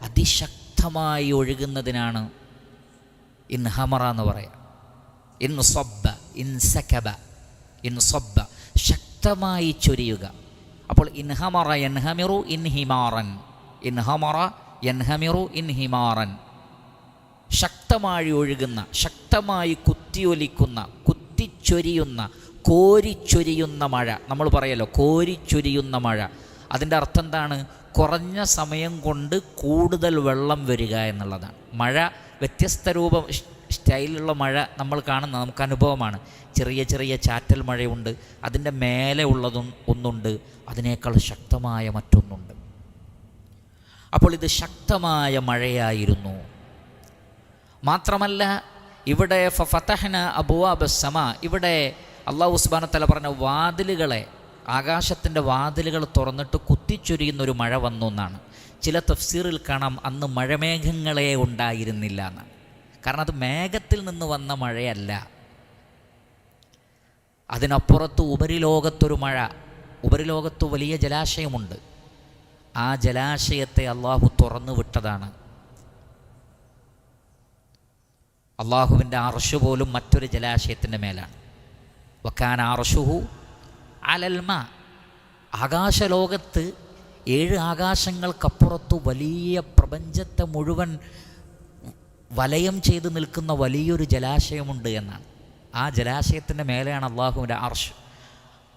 അതിശക്തമായി ഒഴുകുന്നതിനാണ് ഇൻഹമറ എന്ന് പറയാം. ഇൻസബ്ബ, ഇൻസകബ, ഇൻസബ്ബ, ശക്തമായി ചൊരിയുക. അപ്പോൾ ഇൻഹമറ യൻഹമിറു ഇൻഹിമാറൻ, ഇൻഹമറ യൻഹമിറു ഇൻഹിമാറൻ, ശക്തമായി ഒഴുകുന്ന, ശക്തമായി കുത്തിയൊലിക്കുന്ന, കുത്തിച്ചൊരിയുന്ന, കോരിച്ചൊരിയുന്ന മഴ. നമ്മൾ പറയല്ലോ കോരിച്ചൊരിയുന്ന മഴ. അതിൻ്റെ അർത്ഥം എന്താണ്? കുറഞ്ഞ സമയം കൊണ്ട് കൂടുതൽ വെള്ളം വരിക എന്നുള്ളതാണ്. മഴ വ്യത്യസ്ത രൂപം സ്റ്റൈലുള്ള മഴ നമ്മൾ കാണുന്ന നമുക്ക് അനുഭവമാണ്. ചെറിയ ചെറിയ ചാറ്റൽ മഴയുണ്ട്, അതിൻ്റെ മേലെ ഉള്ളതും ഒന്നുണ്ട്, അതിനേക്കാൾ ശക്തമായ മറ്റൊന്നുണ്ട്. അപ്പോൾ ഇത് ശക്തമായ മഴയായിരുന്നു. മാത്രമല്ല ഇവിടെ ഫതഹ്ന അബ്വാബ സമാ, ഇവിടെ അല്ലാഹു സുബ്ഹാനഹു വ തആല പറഞ്ഞ വാതിലുകളെ, ആകാശത്തിൻ്റെ വാതിലുകൾ തുറന്നിട്ട് കുത്തിച്ചൊരിയുന്നൊരു മഴ വന്നു എന്നാണ്. ചില തഫ്സീറിൽ കാണാം അന്ന് മഴമേഘങ്ങളെ ഉണ്ടായിരുന്നില്ല എന്നാണ്. കാരണം അത് മേഘത്തിൽ നിന്ന് വന്ന മഴയല്ല. അതിനപ്പുറത്ത് ഉപരിലോകത്തൊരു മഴ, ഉപരിലോകത്ത് വലിയ ജലാശയമുണ്ട്. ആ ജലാശയത്തെ അള്ളാഹു തുറന്നു വിട്ടതാണ്. അള്ളാഹുവിൻ്റെ അർശ് പോലും മറ്റൊരു ജലാശയത്തിൻ്റെ മേലാണ്. വക്കാന അർശുഹു അലൽ മാ. ആകാശലോകത്ത് 7 ആകാശങ്ങൾക്കപ്പുറത്തു വലിയ പ്രപഞ്ചത്തെ മുഴുവൻ വലയം ചെയ്ത് നിൽക്കുന്ന വലിയൊരു ജലാശയമുണ്ട് എന്നാണ്. ആ ജലാശയത്തിൻ്റെ മേലെയാണ് അള്ളാഹുവിൻ്റെ അർശ്.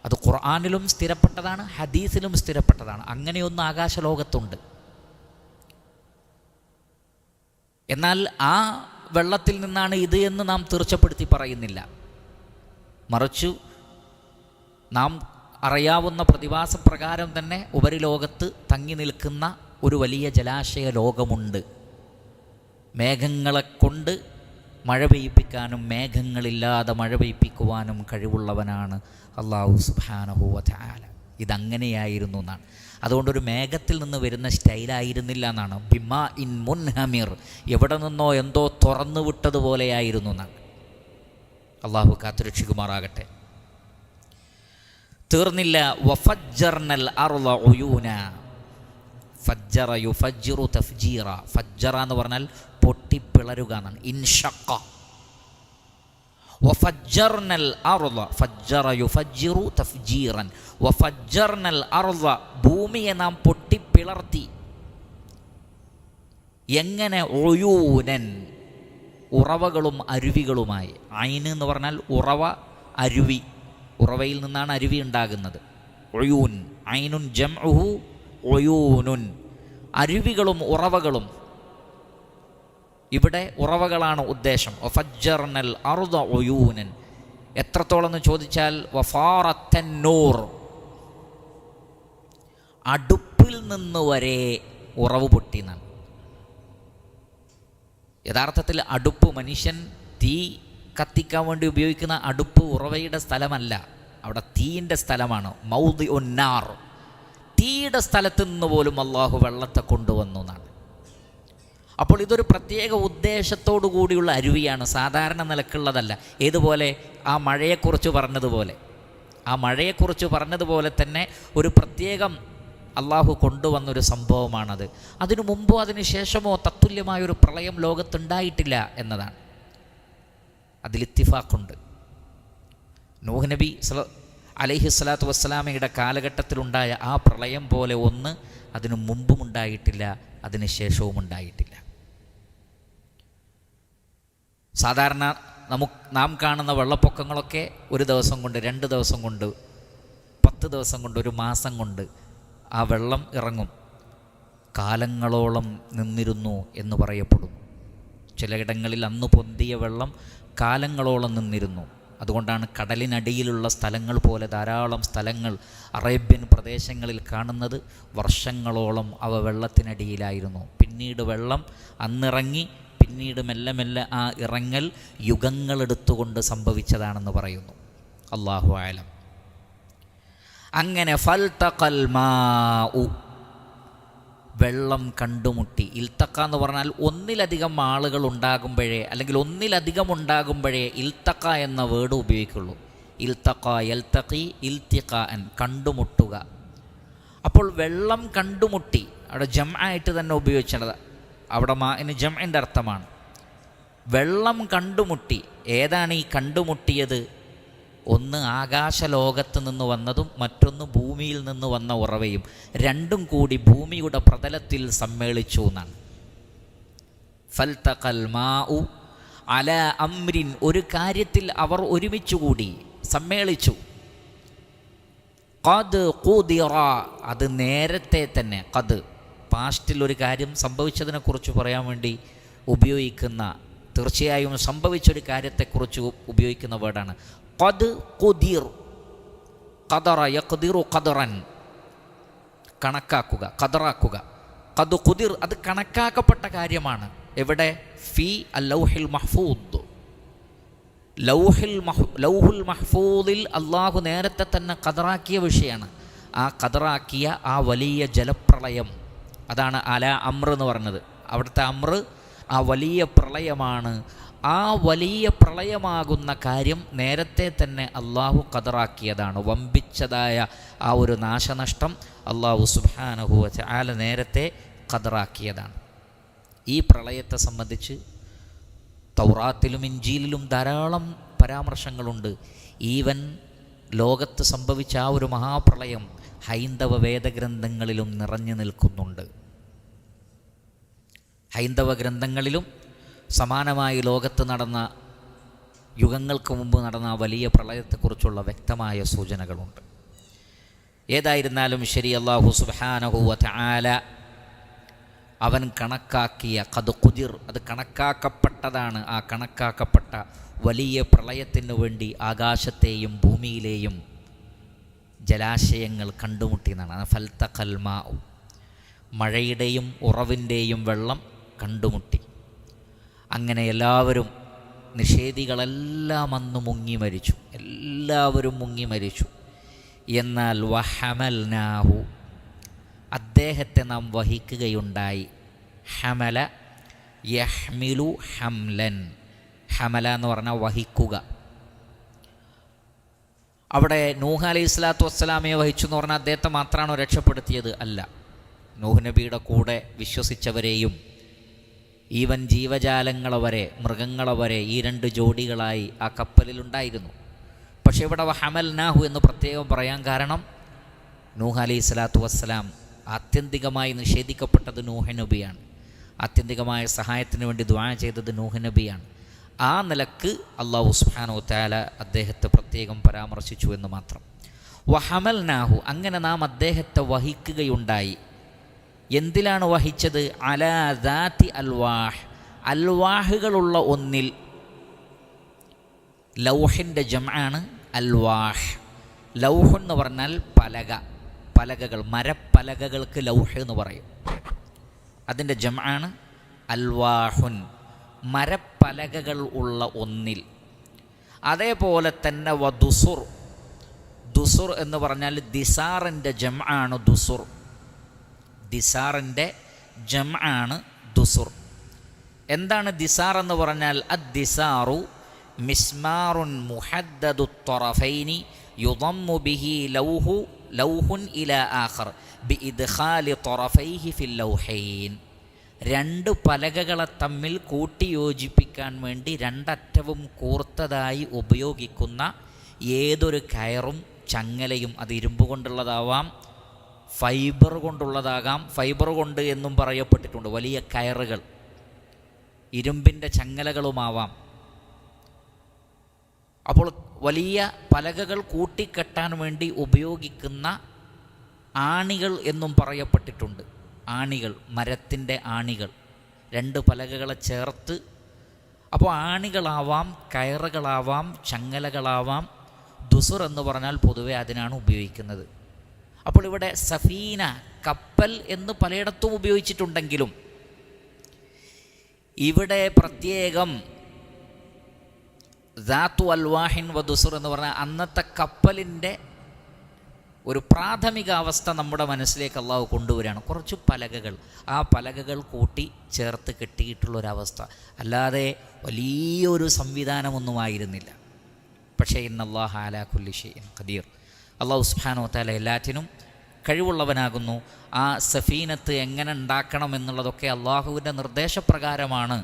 അത് ഖുർആനിലും സ്ഥിരപ്പെട്ടതാണ്, ഹദീസിലും സ്ഥിരപ്പെട്ടതാണ്. അങ്ങനെയൊന്ന് ആകാശലോകത്തുണ്ട്. എന്നാൽ ആ വെള്ളത്തിൽ നിന്നാണ് ഇത് എന്ന് നാം തീർച്ചപ്പെടുത്തി പറയുന്നില്ല. മറിച്ചു നാം അറിയാവുന്ന പ്രതിഭാസപ്രകാരം തന്നെ ഉപരിലോകത്ത് തങ്ങി നിൽക്കുന്ന ഒരു വലിയ ജലാശയ ലോകമുണ്ട്. മേഘങ്ങളെ കൊണ്ട് മഴ പെയ്യിപ്പിക്കാനും മേഘങ്ങളില്ലാതെ മഴ പെയ്യിപ്പിക്കുവാനും കഴിവുള്ളവനാണ് അല്ലാഹു സുബ്ഹാനഹു വ തആല. ഇതങ്ങനെയായിരുന്നു എന്നാണ്. അതുകൊണ്ടൊരു മേഘത്തിൽ നിന്ന് വരുന്ന സ്റ്റൈലായിരുന്നില്ല എന്നാണ്. ബിമാ ഇൻ മുൻഹമിർ, എവിടെ നിന്നോ എന്തോ തുറന്നു വിട്ടതുപോലെയായിരുന്നു എന്നാണ്. അള്ളാഹു കാത്തുരക്ഷിക്കുമാറാകട്ടെ. തീർന്നില്ല. വഫജ്ജർനൽ അർള ഉയൂന. ഫജ്ജറ യുഫജ്ജിറു തഫ്ജീറ. ഫജ്ജറ എന്ന് പറഞ്ഞാൽ പൊട്ടിപ്പിളരുക എന്നാണ്. ഇൻഷഖ. വഫജ്ജർനൽ അർള ഫജ്ജറ യുഫജ്ജിറു തഫ്ജീറൻ. വഫജ്ജർനൽ അർള, ഭൂമിയെ നാം പൊട്ടിപ്പിളർത്തി. എങ്ങനെ? ഉയൂനൻ, ഉറവകളും അരുവികളുമായി. ഐൻ എന്ന് പറഞ്ഞാൽ ഉറവ, അരുവി. ഉറവയിൽ നിന്നാണ് അരുവി ഉണ്ടാകുന്നത്. ഉയൂൻ, ഐനുൻ ജംഉഹു ഉയൂനുൻ. അരുവികളും ഉറവകളും. ഇവിടെ ഉറവകളാണ് ഉദ്ദേശം. വഫജ്ജർനൽ അർള ഉയൂനൻ. എത്രത്തോളം എന്ന് ചോദിച്ചാൽ വഫാറത്തൻ നൂർ, അടുപ്പിൽ നിന്ന് വരെ ഉറവ് പൊട്ടിയെന്നാണ്. യഥാർത്ഥത്തിൽ അടുപ്പ്, മനുഷ്യൻ തീ കത്തിക്കാൻ വേണ്ടി ഉപയോഗിക്കുന്ന അടുപ്പ് ഉറവയുടെ സ്ഥലമല്ല, അവിടെ തീയിൻ്റെ സ്ഥലമാണ്. മൗദി ഉന്നാർ, തീയുടെ സ്ഥലത്ത് നിന്ന് പോലും അള്ളാഹു വെള്ളത്തെ കൊണ്ടുവന്നു എന്നാണ്. അപ്പോൾ ഇതൊരു പ്രത്യേക ഉദ്ദേശത്തോടു കൂടിയുള്ള അരുവിയാണ്, സാധാരണ നിലക്കുള്ളതല്ല. ഏതുപോലെ ആ മഴയെക്കുറിച്ച് പറഞ്ഞതുപോലെ തന്നെ ഒരു പ്രത്യേകം അള്ളാഹു കൊണ്ടുവന്നൊരു സംഭവമാണത്. അതിനു മുമ്പോ അതിന് ശേഷമോ തത്തുല്യമായൊരു പ്രളയം ലോകത്തുണ്ടായിട്ടില്ല എന്നതാണ്. അതിൽ ഇത്തിഫാഖുണ്ട്. നൂഹ് നബി അലൈഹി സ്വലാത്തു വസ്സലാമയുടെ കാലഘട്ടത്തിലുണ്ടായ ആ പ്രളയം പോലെ ഒന്ന് അതിനു മുമ്പും ഉണ്ടായിട്ടില്ല, അതിന് ശേഷവും ഉണ്ടായിട്ടില്ല. സാധാരണ നാം കാണുന്ന വെള്ളപ്പൊക്കങ്ങളൊക്കെ ഒരു ദിവസം കൊണ്ട്, 2 ദിവസം കൊണ്ട്, 10 ദിവസം കൊണ്ട്, ഒരു മാസം കൊണ്ട് ആ വെള്ളം ഇറങ്ങും. കാലങ്ങളോളം നിന്നിരുന്നു എന്ന് പറയപ്പെടുന്നു. ചിലയിടങ്ങളിൽ അന്ന് പൊന്തിയ വെള്ളം കാലങ്ങളോളം നിന്നിരുന്നു. അതുകൊണ്ടാണ് കടലിനടിയിലുള്ള സ്ഥലങ്ങൾ പോലെ ധാരാളം സ്ഥലങ്ങൾ അറേബ്യൻ പ്രദേശങ്ങളിൽ കാണുന്നത്. വർഷങ്ങളോളം അവ വെള്ളത്തിനടിയിലായിരുന്നു. പിന്നീട് വെള്ളം അന്നിറങ്ങി, പിന്നീട് മെല്ലെ മെല്ലെ ആ ഇറങ്ങൽ യുഗങ്ങളെടുത്തുകൊണ്ട് സംഭവിച്ചതാണെന്ന് പറയുന്നു. അല്ലാഹു അഅലം. അങ്ങനെ ഫൽതഖൽ മാഉ, വെള്ളം കണ്ടുമുട്ടി. ഇൽത്തക്ക എന്ന് പറഞ്ഞാൽ ഒന്നിലധികം ആളുകൾ ഉണ്ടാകുമ്പോഴേ, അല്ലെങ്കിൽ ഒന്നിലധികം ഉണ്ടാകുമ്പോഴേ ഇൽത്തക്ക എന്ന വേർഡ് ഉപയോഗിക്കുള്ളൂ. ഇൽത്തക്ക, യൽത്തഖി, ഇൽത്തിഖാൻ, കണ്ടുമുട്ടുക. അപ്പോൾ വെള്ളം കണ്ടുമുട്ടി, അവിടെ ജംആയിട്ട് തന്നെ ഉപയോഗിച്ചത്. അവിടെ മാഇന് ജംഇൻ്റെ അർത്ഥമാണ്. വെള്ളം കണ്ടുമുട്ടി. ഏതാണ് ഈ കണ്ടുമുട്ടിയത്? ഒന്ന് ആകാശലോകത്ത് നിന്ന് വന്നതും മറ്റൊന്ന് ഭൂമിയിൽ നിന്ന് വന്ന ഉറവയും. രണ്ടും കൂടി ഭൂമിയുടെ പ്രതലത്തിൽ സമ്മേളിച്ചു എന്നാണ്. ഫൽതഖൽ മാഉ അലാ അംരിൻ, ഒരു കാര്യത്തിൽ അവർ ഒരുമിച്ചുകൂടി, സമ്മേളിച്ചു. ഖദ് ഖുദിറ, അത് നേരത്തെ തന്നെ. ഖദ് പാസ്റ്റിൽ ഒരു കാര്യം സംഭവിച്ചതിനെക്കുറിച്ച് പറയാൻ വേണ്ടി ഉപയോഗിക്കുന്ന, തീർച്ചയായും സംഭവിച്ചൊരു കാര്യത്തെക്കുറിച്ച് ഉപയോഗിക്കുന്ന വേർഡാണ് ഖദ് ഖുദിർ. ഖദറ യഖ്ദിറു ഖദറൻ, കണക്കാക്കുക, ഖദറാക്കുക. ഖദ് ഖുദിർ, അത് കണക്കാക്കപ്പെട്ട കാര്യമാണ്. എവിടെ? ഫി അൽ-ലൗഹിൽ മഹ്ഫൂദ്. ലൗഹുൽ മഹ്ഫൂദിൽ അള്ളാഹു നേരത്തെ തന്നെ ഖദറാക്കിയ വിഷയമാണ്. ആ ഖദറാക്കിയ ആ വലിയ ജലപ്രളയം, അതാണ് അല അമ്ര എന്ന് പറഞ്ഞത്. അവിടുത്തെ അമ്ര ആ വലിയ പ്രളയമാണ്. ആ വലിയ പ്രളയമാകുന്ന കാര്യം നേരത്തെ തന്നെ അള്ളാഹു ഖദറാക്കിയതാണ്. വമ്പിച്ചതായ ആ ഒരു നാശനഷ്ടം അള്ളാഹു സുബ്ഹാനഹു വ തആല നേരത്തെ ഖദറാക്കിയതാണ്. ഈ പ്രളയത്തെ സംബന്ധിച്ച് തൗറാത്തിലും ഇഞ്ചീലിലും ധാരാളം പരാമർശങ്ങളുണ്ട്. ഈവൻ ലോകത്ത് സംഭവിച്ച ആ ഒരു മഹാപ്രളയം ഹൈന്ദവ വേദഗ്രന്ഥങ്ങളിലും നിറഞ്ഞു നിൽക്കുന്നുണ്ട്. ഹൈന്ദവ ഗ്രന്ഥങ്ങളിലും സമാനമായി ലോകത്ത് നടന്ന, യുഗങ്ങൾക്ക് മുമ്പ് നടന്ന വലിയ പ്രളയത്തെക്കുറിച്ചുള്ള വ്യക്തമായ സൂചനകളുണ്ട്. ഏതായിരുന്നാലും ശരി, അല്ലാഹു സുബ്ഹാനഹു വ തആല അവൻ കണക്കാക്കിയ ഖദ് ഖുദിർ, അത് കണക്കാക്കപ്പെട്ടതാണ്. ആ കണക്കാക്കപ്പെട്ട വലിയ പ്രളയത്തിനു വേണ്ടി ആകാശത്തെയും ഭൂമിയിലെയും ജലാശയങ്ങൾ കണ്ടുമുട്ടിയെന്നാണ്. ഫൽതഖൽ മാഉ, മഴയുടെയും ഉറവിൻ്റെയും വെള്ളം കണ്ടുമുട്ടി. അങ്ങനെ എല്ലാവരും, നിഷേധികളെല്ലാം അന്ന് മുങ്ങി മരിച്ചു, എല്ലാവരും മുങ്ങി മരിച്ചു. എന്നാൽ വഹമൽനാഹു, അദ്ദേഹത്തെ നാം വഹിക്കുകയുണ്ടായി. ഹമല യഹ്മിലു ഹംലൻ, ഹമല എന്ന് പറഞ്ഞാൽ വഹിക്കുക. അവിടെ നൂഹ് അലൈഹി സ്വലാത്തു വസ്സലാമയെ വഹിച്ചു എന്ന് പറഞ്ഞാൽ അദ്ദേഹത്തെ മാത്രമാണോ രക്ഷപ്പെടുത്തിയത്? അല്ല, നൂഹ് നബിയുടെ കൂടെ വിശ്വസിച്ചവരെയും ഈവൻ ജീവജാലങ്ങളെ വരെ, മൃഗങ്ങളെ വരെ ഈ 2 ജോഡികളായി ആ കപ്പലിലുണ്ടായിരുന്നു. പക്ഷേ ഇവിടെ വഹമൽനാഹു എന്ന് പ്രത്യേകം പറയാൻ കാരണം, നൂഹ് അലൈഹി സ്വലാത്തു വസ്സലാം ആത്യന്തികമായി നിഷേധിക്കപ്പെട്ടത് നൂഹ് നബിയാണ്. ആത്യന്തികമായ സഹായത്തിന് വേണ്ടി ദുആ ചെയ്തത് നൂഹ് നബിയാണ്. ആ നിലക്ക് അല്ലാഹു സുബ്ഹാനഹു വ തആല അദ്ദേഹത്തെ പ്രത്യേകം പരാമർശിച്ചു എന്ന് മാത്രം. വഹമൽനാഹു, അങ്ങനെ നാം അദ്ദേഹത്തെ വഹിക്കുകയുണ്ടായി. എന്തിലാണ് വഹിച്ചത്? അലാ ദാത്തി അൽവാഹ്, അൽവാഹുകളുള്ള ഒന്നിൽ. ലൗഹിൻ്റെ ജംആണ് അൽവാഹ്. ലൗഹ് എന്ന് പറഞ്ഞാൽ പലക, പലകകൾ, മരപ്പലകകൾക്ക് ലൗഹ് എന്ന് പറയും. അതിൻ്റെ ജംആണ് അൽവാഹുൻ, മരപ്പലകകൾ ഉള്ള ഒന്നിൽ. അതേപോലെ തന്നെ വദുസുർ, ദുസുർ എന്ന് പറഞ്ഞാൽ ദിസാറിൻ്റെ ജംആണ് ദുസുർ. ദിസാറിൻ്റെ ജംആണ് ദുസുർ. എന്താണ് ദിസാർ എന്ന് പറഞ്ഞാൽ? അദ്ദിസാറു മിസ്മാറുൻ മുഹദ്ദദു ത്വറഫൈനി യുദമ്മു ബിഹി ലൗഹുൻ ഇലാ ആഖർ ബിഇദ്ഖാലി ത്വറഫൈഹി ഫിൽ ലൗഹൈൻ. 2 പലകകളെ തമ്മിൽ കൂട്ടിയോജിപ്പിക്കാൻ വേണ്ടി 2 അറ്റവും കൂർത്തതായി ഉപയോഗിക്കുന്ന ഏതൊരു കയറും ചങ്ങലയും, അത് ഇരുമ്പ് കൊണ്ടുള്ളതാവാം, ഫൈബർ കൊണ്ടുള്ളതാകാം. ഫൈബർ കൊണ്ട് എന്നും പറയപ്പെട്ടിട്ടുണ്ട്. വലിയ കയറുകൾ, ഇരുമ്പിൻ്റെ ചങ്ങലകളുമാവാം. അപ്പോൾ വലിയ പലകകൾ കൂട്ടിക്കെട്ടാൻ വേണ്ടി ഉപയോഗിക്കുന്ന ആണികൾ എന്നും പറയപ്പെട്ടിട്ടുണ്ട്. ആണികൾ, മരത്തിൻ്റെ ആണികൾ, 2 പലകകളെ ചേർത്ത്. അപ്പോൾ ആണികളാവാം, കയറുകളാവാം, ചങ്ങലകളാവാം. ദുസുർ എന്ന് പറഞ്ഞാൽ പൊതുവെ അതിനാണ് ഉപയോഗിക്കുന്നത്. അപ്പോൾ ഇവിടെ സഫീന, കപ്പൽ എന്ന് പലയിടത്തും ഉപയോഗിച്ചിട്ടുണ്ടെങ്കിലും ഇവിടെ പ്രത്യേകം ദാത്തു അൽവാഹിൻ വദുസുർ എന്ന് പറഞ്ഞാൽ അന്നത്തെ കപ്പലിൻ്റെ ഒരു പ്രാഥമിക അവസ്ഥ നമ്മുടെ മനസ്സിലേക്ക് അള്ളാഹു കൊണ്ടുവരികയാണ്. കുറച്ച് പലകകൾ, ആ പലകകൾ കൂട്ടി ചേർത്ത് കെട്ടിയിട്ടുള്ളൊരവസ്ഥ, അല്ലാതെ വലിയൊരു സംവിധാനമൊന്നും ആയിരുന്നില്ല. പക്ഷേ ഇന്നല്ലാഹ അലാ കുല്ലി ഷൈഇൻ ഖദീർ, അള്ളാഹു സുബ്ഹാനഹു വ തആല എല്ലാറ്റിനും കഴിവുള്ളവനാകുന്നു. ആ സഫീനത്ത് എങ്ങനെ ഉണ്ടാക്കണം എന്നുള്ളതൊക്കെ അള്ളാഹുവിൻ്റെ നിർദ്ദേശപ്രകാരമാണ്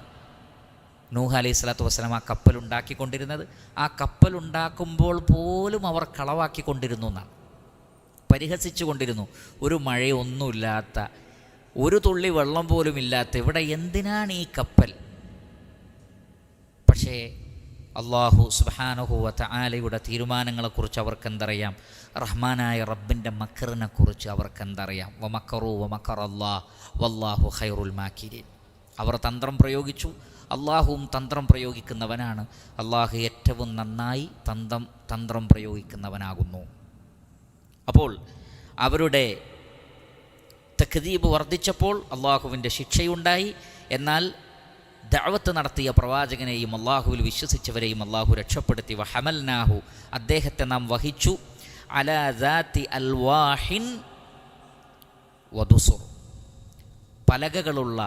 നൂഹ് അലൈഹി സ്വലാത്തു വസ്സലാം ആ കപ്പലുണ്ടാക്കിക്കൊണ്ടിരുന്നത്. ആ കപ്പലുണ്ടാക്കുമ്പോൾ പോലും അവർ കളവാക്കിക്കൊണ്ടിരുന്നു എന്നാണ്, പരിഹസിച്ചു കൊണ്ടിരുന്നു. ഒരു മഴയൊന്നുമില്ലാത്ത, ഒരു തുള്ളി വെള്ളം പോലും ഇല്ലാത്ത ഇവിടെ എന്തിനാണ് ഈ കപ്പൽ? പക്ഷേ അള്ളാഹു സുബ്ഹാനഹു വ തആലയുടെ തീരുമാനങ്ങളെക്കുറിച്ച് അവർക്കെന്തറിയാം? റഹ്മാനായ റബ്ബിൻ്റെ മക്കറിനെക്കുറിച്ച് അവർക്കെന്തറിയാം? വമക്കറു വമക്കറല്ലാഹ് വല്ലാഹു ഖൈറുൽ മാക്കിരീൻ. അവർ തന്ത്രം പ്രയോഗിച്ചു, അള്ളാഹുവും തന്ത്രം പ്രയോഗിക്കുന്നവനാണ്. അള്ളാഹു ഏറ്റവും നന്നായി തന്ത്രം പ്രയോഗിക്കുന്നവനാകുന്നു. അപ്പോൾ അവരുടെ തക്ദീബ് വർദ്ധിച്ചപ്പോൾ അള്ളാഹുവിൻ്റെ ശിക്ഷയുണ്ടായി. എന്നാൽ ദഅവത്ത് നടത്തിയ പ്രവാചകനെയും അള്ളാഹുവിൽ വിശ്വസിച്ചവരെയും അള്ളാഹു രക്ഷപ്പെടുത്തി. വഹമൽനാഹു, അദ്ദേഹത്തെ നാം വഹിച്ചു. അലാ ദാത്തി അൽവാഹിൻ വദുസുർ, പലകകളുള്ള,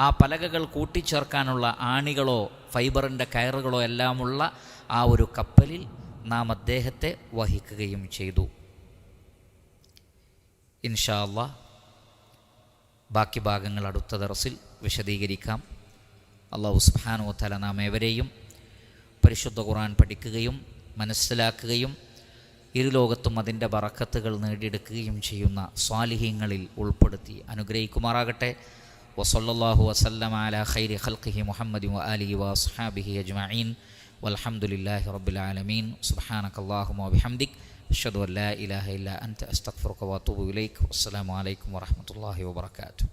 ആ പലകകൾ കൂട്ടിച്ചേർക്കാനുള്ള ആണികളോ ഫൈബറിൻ്റെ കയറുകളോ എല്ലാമുള്ള ആ ഒരു കപ്പലിൽ നാം അദ്ദേഹത്തെ വഹിക്കുകയും ചെയ്തു. ഇൻഷാ അല്ലാഹ് ബാക്കി ഭാഗങ്ങൾ അടുത്ത ദർസിൽ വിശദീകരിക്കാം. അല്ലാഹു സുബ്ഹാനഹു വ തആല നാം ഏവരെയും പരിശുദ്ധ ഖുർആൻ പഠിക്കുകയും മനസ്സിലാക്കുകയും ഇരുലോകത്തും അതിൻ്റെ ബറക്കത്തുകൾ നേടിയെടുക്കുകയും ചെയ്യുന്ന സ്വാലിഹീങ്ങളിൽ ഉൾപ്പെടുത്തി അനുഗ്രഹിക്കുമാറാകട്ടെ. വസല്ലല്ലാഹു വസല്ലമ അലാ ഖൈരി ഖൽഖിഹി മുഹമ്മദി വആലിഹി വഅസ്ഹാബിഹി അജ്മഈൻ വൽഹംദുലില്ലാഹി റബ്ബിൽ ആലമീൻ. സുബ്ഹാനകല്ലാഹുമ്മ വബിഹംദിക് അഷ്ഹദു അൻ ലാ ഇലാഹ ഇല്ലാ അൻത അസ്തഗ്ഫിറുക വഅതൂബു ഇലൈക്. വസ്സലാമു അലൈക്കും വറഹ്മത്തുള്ളാഹി വബറകാതുഹു.